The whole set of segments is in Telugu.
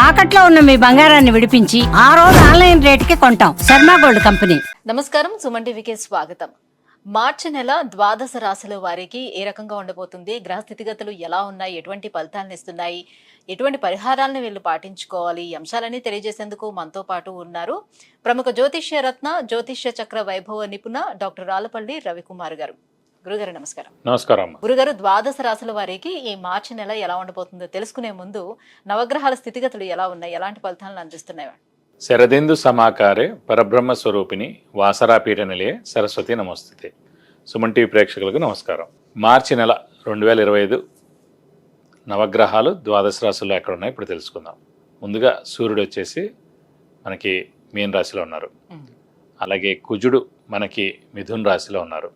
తాకట్లో ఉన్న మీ బంగారాన్ని విడిపించి ఆ రోజు ఆన్లైన్ రేటుకి కొంటాం. Sharma gold company. నమస్కారం, సుమన్ టీవీకి స్వాగతం. మార్చి నెల ద్వాదశ రాశుల వారికి ఏ రకంగా ఉండబోతుంది, గ్రహ స్థితిగతులు ఎలా ఉన్నాయి, ఎటువంటి ఫలితాలను ఇస్తున్నాయి, ఎటువంటి పరిహారాలను వీళ్ళు పాటించుకోవాలి, ఈ అంశాలన్నీ తెలియజేసేందుకు మనతో పాటు ఉన్నారు ప్రముఖ జ్యోతిష్య రత్న, జ్యోతిష్య చక్ర వైభవ నిపుణ డాక్టర్ రాళ్లపల్లి రవికుమార్ గారు. గురుగారు నమస్కారం. నమస్కారం. గురుగారు, ద్వాదశ రాశుల వారికి ఈ మార్చి నెల ఎలా ఉండబోతుందో తెలుసుకునే ముందు నవగ్రహాల స్థితిగతులు ఎలా ఉన్నాయి, ఎలాంటి ఫలితాలను అందిస్తున్నాయి? శరదిందు సమాకారే పరబ్రహ్మ స్వరూపిణి వాసరాపీఠ నిలయే సరస్వతి నమస్తే. సుమన్ టీవీ ప్రేక్షకులకు నమస్కారం. మార్చి నెల 2025 నవగ్రహాలు ద్వాదశ రాశుల్లో ఎక్కడ ఉన్నాయి ఇప్పుడు తెలుసుకుందాం. ముందుగా సూర్యుడు వచ్చేసి మనకి మీన రాశిలో ఉన్నారు. అలాగే కుజుడు మనకి మిథున్ రాశిలో ఉన్నారు.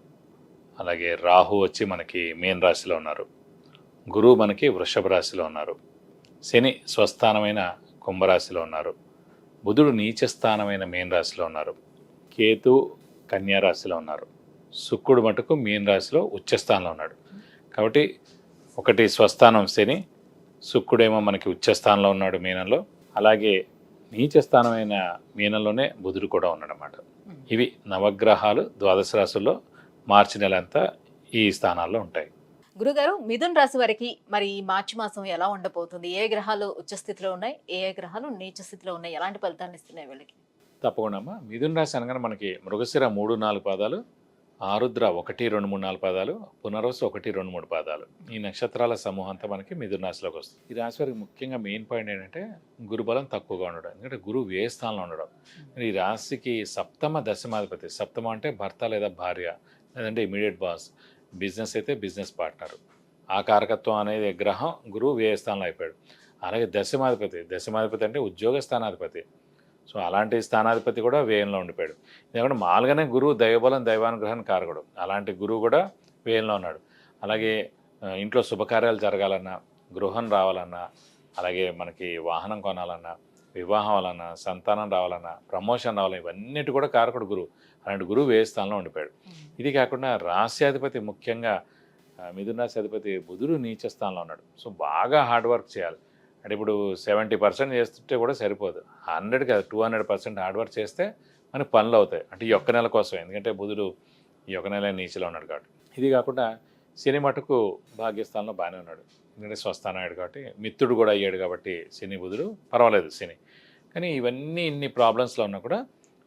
అలాగే రాహు వచ్చి మనకి మీన రాశిలో ఉన్నారు. గురువు మనకి వృషభ రాశిలో ఉన్నారు. శని స్వస్థానమైన కుంభరాశిలో ఉన్నారు. బుధుడు నీచస్థానమైన మీన రాశిలో ఉన్నారు. కేతు కన్యా రాశిలో ఉన్నారు. శుక్రుడు మటుకు మీన రాశిలో ఉచ్చస్థానంలో ఉన్నాడు. కాబట్టి ఒకటి స్వస్థానం శని, శుక్రుడేమో మనకి ఉచ్చస్థానంలో ఉన్నాడు మీనంలో. అలాగే నీచస్థానమైన మీనంలోనే బుధుడు కూడా ఉన్నాడన్నమాట. ఇవి నవగ్రహాలు ద్వాదశ రాశుల్లో మార్చి నెల అంతా ఈ స్థానాల్లో ఉంటాయి. గురుగారు, మిథున్ రాశి వారికి మరి ఈ మార్చి మాసం ఎలా ఉండబోతుంది? ఏ గ్రహాలు ఉచ్చస్థితిలో ఉన్నాయి, ఏ గ్రహాలు నీచ స్థితిలో ఉన్నాయి, ఎలాంటి ఫలితాలను ఇస్తున్నాయి వీళ్ళకి? తప్పకుండా అమ్మా. మిథున్ రాశి అనగానే మనకి మృగశిర 3-4 పాదాలు, ఆరుద్ర 1-2-3-4 పాదాలు, పునర్వసు 1-2-3 పాదాలు, ఈ నక్షత్రాల సమూహం అంతా మనకి మిథున్ రాశిలోకి వస్తుంది. ఈ రాశి వారికి ముఖ్యంగా మెయిన్ పాయింట్ ఏంటంటే గురుబలం తక్కువగా ఉండడం. ఎందుకంటే గురువు వ్యయ స్థానంలో ఉండడం. ఈ రాశికి సప్తమ దశమాధిపతి, సప్తమ అంటే భర్త లేదా భార్య, లేదంటే ఇమీడియట్ బాస్, బిజినెస్ అయితే బిజినెస్ పార్ట్నరు. ఆ కారకత్వం అనేది గ్రహం గురువు వ్యయ స్థానంలో అయిపోయాడు. అలాగే దశమాధిపతి అంటే ఉద్యోగ స్థానాధిపతి. సో అలాంటి స్థానాధిపతి కూడా వ్యయంలో ఉండిపోయాడు. ఎందుకంటే మామూలుగానే గురువు దైవబలం దైవానుగ్రహాన్ని కారకుడు. అలాంటి గురువు కూడా వ్యయంలో ఉన్నాడు. అలాగే ఇంట్లో శుభకార్యాలు జరగాలన్నా, గృహం రావాలన్నా, అలాగే మనకి వాహనం కొనాలన్నా, వివాహం వలన, సంతానం రావాలన్నా, ప్రమోషన్ రావాలన్నా, ఇవన్నిటి కూడా కారకుడు గురువు. అలాంటి గురువు వ్యయ స్థానంలో ఉండిపోయాడు. ఇది కాకుండా రాశ్యాధిపతి, ముఖ్యంగా మిథున రాశి అధిపతి బుధుడు నీచ స్థానంలో ఉన్నాడు. సో బాగా హార్డ్ వర్క్ చేయాలి. అంటే ఇప్పుడు 70% చేస్తుంటే కూడా సరిపోదు. 100 కాదు, 200% హార్డ్ వర్క్ చేస్తే మనకి పనులు అవుతాయి. అంటే ఈ ఒక్క నెల కోసం, ఎందుకంటే బుధుడు ఈ ఒక్క నెల నీచలో ఉన్నాడు కాబట్టి. ఇది కాకుండా శని మటుకు భాగ్యస్థానంలో బాగానే ఉన్నాడు. ఎందుకంటే స్వస్థానం అయ్యాడు కాబట్టి, మిత్రుడు కూడా అయ్యాడు కాబట్టి శని బుధుడు పర్వాలేదు శని. కానీ ఇవన్నీ ఇన్ని ప్రాబ్లమ్స్లో ఉన్నా కూడా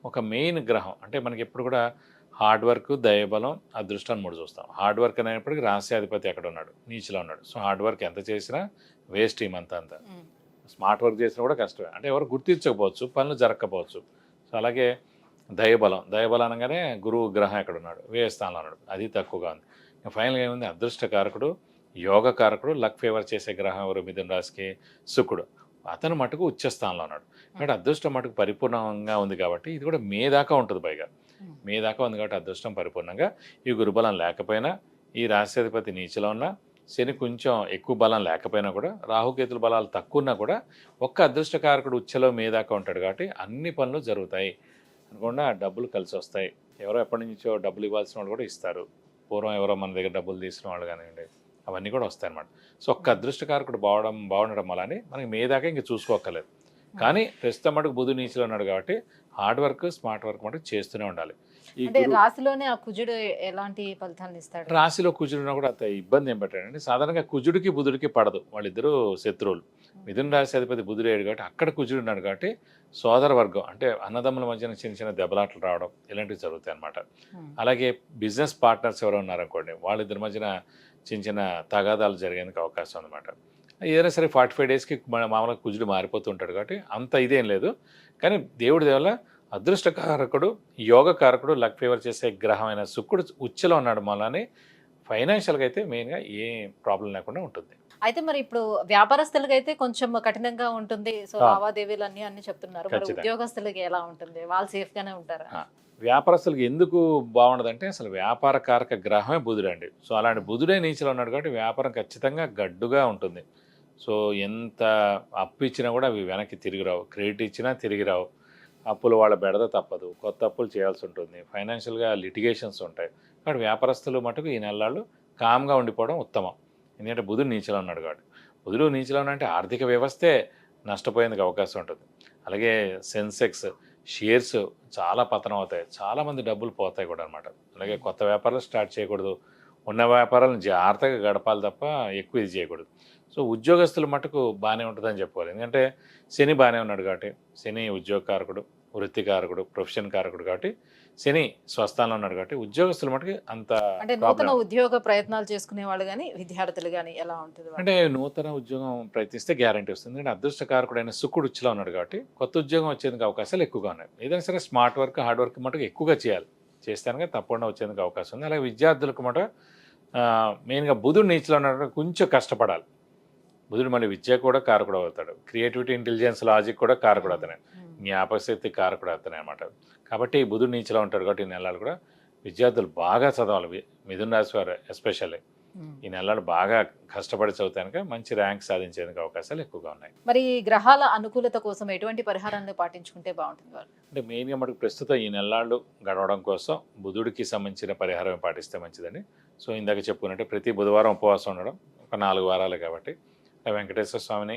ఒక మెయిన్ గ్రహం అంటే మనకి ఎప్పుడు కూడా హార్డ్ వర్క్, దైవబలం, అదృష్టాన్ని 3 చూస్తాం. హార్డ్ వర్క్ అనేప్పటికీ రాశ్యాధిపతి అక్కడ ఉన్నాడు, నీచిలో ఉన్నాడు. సో హార్డ్ వర్క్ ఎంత చేసినా వేస్ట్ ఈ మంత్ అంతా. స్మార్ట్ వర్క్ చేసినా కూడా కష్టమే. అంటే ఎవరు గుర్తించకపోవచ్చు, పనులు జరగకపోవచ్చు. సో అలాగే దైవబలం అనగానే గురువు గ్రహం ఎక్కడ ఉన్నాడు, వ్యయ స్థానంలో ఉన్నాడు, అది తక్కువగా ఉంది. ఫైనల్గా ఏముంది, అదృష్టకారకుడు, యోగకారకుడు, లక్ ఫేవర్ చేసే గ్రహం ఎవరు మిథున రాశికి, శుక్రుడు. అతను మటుకు ఉచ్చస్థానంలో ఉన్నాడు. కాబట్టి అదృష్టం మటుకు పరిపూర్ణంగా ఉంది కాబట్టి ఇది కూడా మే దాకా ఉంటుంది. పైగా మే దాకా ఉంది కాబట్టి అదృష్టం పరిపూర్ణంగా. ఈ గురుబలం లేకపోయినా, ఈ రాశ్యాధిపతి నీచలో ఉన్నా, శని కొంచెం ఎక్కువ బలం లేకపోయినా కూడా, రాహుకేతుల బలాలు తక్కువ ఉన్నా కూడా ఒక్క అదృష్టకారకుడు ఉచ్చలో మే దాకా ఉంటాడు కాబట్టి అన్ని పనులు జరుగుతాయి. అనుకుండా డబ్బులు కలిసి వస్తాయి. ఎవరో ఎప్పటి నుంచో డబ్బులు ఇవ్వాల్సిన వాళ్ళు కూడా ఇస్తారు. పూర్వం ఎవరో మన దగ్గర డబ్బులు తీసిన వాళ్ళు కానివ్వండి, అవన్నీ కూడా వస్తాయి అన్నమాట. సో ఒక్క అదృష్టకారకుడు బాగుండడం వల్లనే మనకి మే దాకా ఇంక చూసుకోక్కర్లేదు. కానీ ప్రస్తుతం మటుకు బుధు నీచిలో ఉన్నాడు కాబట్టి హార్డ్ వర్క్, స్మార్ట్ వర్క్ మటుకు చేస్తూనే ఉండాలి. అంటే రాశిలోనే ఆ కుజుడు ఎలాంటి ఫలితాలను ఇస్తాడు? రాశిలో కుజుడు ఉన్నా కూడా అంత ఇబ్బంది ఏం పెట్టాడంటే, సాధారణంగా కుజుడికి బుధుడికి పడదు, వాళ్ళిద్దరూ శత్రువులు. మిథున రాశి అధిపతి బుధుడు అయ్యాడు కాబట్టి అక్కడ కుజుడు ఉన్నాడు కాబట్టి సోదర వర్గం అంటే అన్నదమ్ముల మధ్యన చిన్న దెబ్బలాటలు రావడం ఇలాంటివి జరుగుతాయి అన్నమాట. అలాగే బిజినెస్ పార్ట్నర్స్ ఎవరో ఉన్నారనుకోండి, వాళ్ళిద్దరి మధ్యన చిన్న తగాదాలు జరిగేందుకు అవకాశం అనమాట. ఏదైనా సరే 45 డేస్కి మామూలుగా కుజుడు మారిపోతూ ఉంటాడు కాబట్టి అంత ఇదేం లేదు. కానీ దేవుడి వల్ల అదృష్టకారకుడు, యోగకారకుడు, లక్ ఫేవర్ చేసే గ్రహమైన శుక్రుడు ఉచ్చలో ఉన్నాడు. మళ్ళీ ఫైనాన్షియల్గా అయితే మెయిన్గా ఏ ప్రాబ్లం లేకుండా ఉంటుంది. అయితే మరి ఇప్పుడు వ్యాపారస్తులకి అయితే కొంచెం కఠినంగా ఉంటుంది. సో లావాదేవీలు అన్ని చెప్తున్నారు. మరి ఉద్యోగస్తులకి ఎలా ఉంటుంది? వాళ్ళు సేఫ్ గానే ఉంటారా? వ్యాపారస్తులకు ఎందుకు బాగుండదంటే, అసలు వ్యాపార కారక గ్రహమే బుధుడు అండి. సో అలాంటి బుధుడే నీచలో ఉన్నాడు కాబట్టి వ్యాపారం ఖచ్చితంగా గడ్డుగా ఉంటుంది. సో ఎంత అప్పు ఇచ్చినా కూడా అవి వెనక్కి తిరిగి రావు, క్రెడిట్ ఇచ్చినా తిరిగి రావు, అప్పులు వాళ్ళ బెడద తప్పదు, కొత్త అప్పులు చేయాల్సి ఉంటుంది, ఫైనాన్షియల్గా లిటిగేషన్స్ ఉంటాయి. కాబట్టి వ్యాపారస్తులు మటుకు ఈ నెలలు కామ్గా ఉండిపోవడం ఉత్తమం. ఎందుకంటే బుధుడు నీచలో ఉన్నాడు కాబట్టి. బుధుడు నీచలో ఉన్నంటే ఆర్థిక వ్యవస్థే నష్టపోయేందుకు అవకాశం ఉంటుంది. అలాగే సెన్సెక్స్ షేర్స్ చాలా పతనం అవుతాయి, చాలామంది డబ్బులు పోతాయి కూడా అనమాట. అలాగే కొత్త వ్యాపారాలు స్టార్ట్ చేయకూడదు, ఉన్న వ్యాపారాలను జాగ్రత్తగా గడపాలి తప్ప ఎక్కువ ఇది చేయకూడదు. సో ఉద్యోగస్తుల మటుకు బాగానే ఉంటుందని చెప్పుకోవాలి. ఎందుకంటే శని బాగానే ఉన్నాడు కాబట్టి, శని ఉద్యోగకారకుడు, వృత్తికారకుడు, ప్రొఫెషన్ కారకుడు కాబట్టి శని స్వస్థానంలో ఉన్నాడు కాబట్టి ఉద్యోగస్తుల మటుకు అంత అంటే నూతన ఉద్యోగ ప్రయత్నాలు చేసుకునే వాళ్ళు కానీ విద్యార్థులు కానీ ఎలా ఉంటుంది అంటే నూతన ఉద్యోగం ప్రయత్నిస్తే గ్యారంటీ వస్తుంది. ఎందుకంటే అదృష్టకారకుడైన శుక్రుడు ఉచ్చులో ఉన్నాడు కాబట్టి కొత్త ఉద్యోగం వచ్చేందుకు అవకాశాలు ఎక్కువగా ఉన్నాయి. ఏదైనా సరే స్మార్ట్ వర్క్, హార్డ్ వర్క్ మటుకు ఎక్కువగా చేయాలి, చేస్తానుగా తప్పకుండా వచ్చేందుకు అవకాశం ఉంది. అలాగే విద్యార్థులకు మట మెయిన్గా బుధుడు నీచులో ఉన్నాడు, కొంచెం కష్టపడాలి. బుధుడు మళ్ళీ విద్య కూడా కారకుడు అవుతాడు, క్రియేటివిటీ, ఇంటెలిజెన్స్, లాజిక్ కూడా కారకుడు అవుతాయి, జ్ఞాపకశక్తి కారకుడు అవుతాయి అన్నమాట. కాబట్టి బుధుడు నీచులో ఉంటాడు కాబట్టి ఈ నెలలు కూడా విద్యార్థులు బాగా చదవాలి. మిథున రాశి వారు ఎస్పెషల్లీ ఈ నెలలు బాగా కష్టపడి చదువుతానుక మంచి ర్యాంక్ సాధించేందుకు అవకాశాలు ఎక్కువగా ఉన్నాయి. మరి గ్రహాల అనుకూలత కోసం ఎటువంటి పరిహారాలను పాటించుకుంటే బాగుంటుంది వాళ్ళు? అంటే మెయిన్గా మనకు ప్రస్తుతం ఈ నెలలు గడవడం కోసం బుధుడికి సంబంధించిన పరిహారం పాటిస్తే మంచిదండి. సో ఇందాక చెప్పుకున్నట్టే ప్రతి బుధవారం ఉపవాసం ఉండడం, ఒక 4 వారాలు కాబట్టి వెంకటేశ్వర స్వామిని,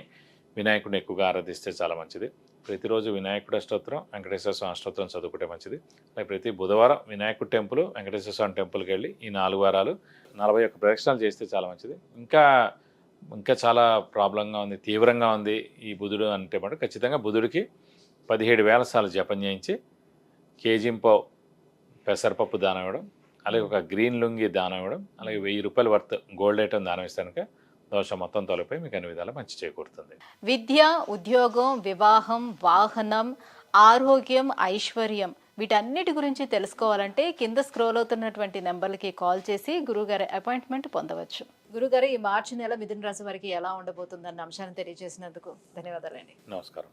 వినాయకుడిని ఎక్కువగా ఆరాధిస్తే చాలా మంచిది. ప్రతిరోజు వినాయకుడి అష్టోత్తరం, వెంకటేశ్వర స్వామి అష్టోత్తరం చదువుకుంటే మంచిది. అలాగే ప్రతి బుధవారం వినాయకుడి టెంపుల్, వెంకటేశ్వర స్వామి టెంపుల్కి వెళ్ళి ఈ 4 వారాలు 41 ప్రదక్షిణాలు చేస్తే చాలా మంచిది. ఇంకా చాలా ప్రాబ్లంగా ఉంది, తీవ్రంగా ఉంది ఈ బుధుడు అంటే మాట ఖచ్చితంగా బుధుడికి 17,000 సార్లు జపం చేయించి కేజీంపావు పెసరపప్పు దానం ఇవ్వడం, అలాగే ఒక గ్రీన్ లుంగి దానం ఇవ్వడం, అలాగే 1000 రూపాయల వర్త్ గోల్డ్ ఐటమ్ దానం ఇస్తానుక దోషం మొత్తం తొలగిపోయి మీకు అన్ని విధాలు మంచి చేకూరుతుంది. విద్య, ఉద్యోగం, వివాహం, వాహనం, ఆరోగ్యం, ఐశ్వర్యం వీటన్నిటి గురించి తెలుసుకోవాలంటే కింద స్క్రోల్ అవుతున్నటువంటి నెంబర్లకి కాల్ చేసి గురుగారి అపాయింట్మెంట్ పొందవచ్చు. గురుగారు, ఈ మార్చి నెల మిథున రాశి వారికి ఎలా ఉండబోతుందన్న అంశాన్ని తెలియజేసినందుకు ధన్యవాదాలండి. నమస్కారం.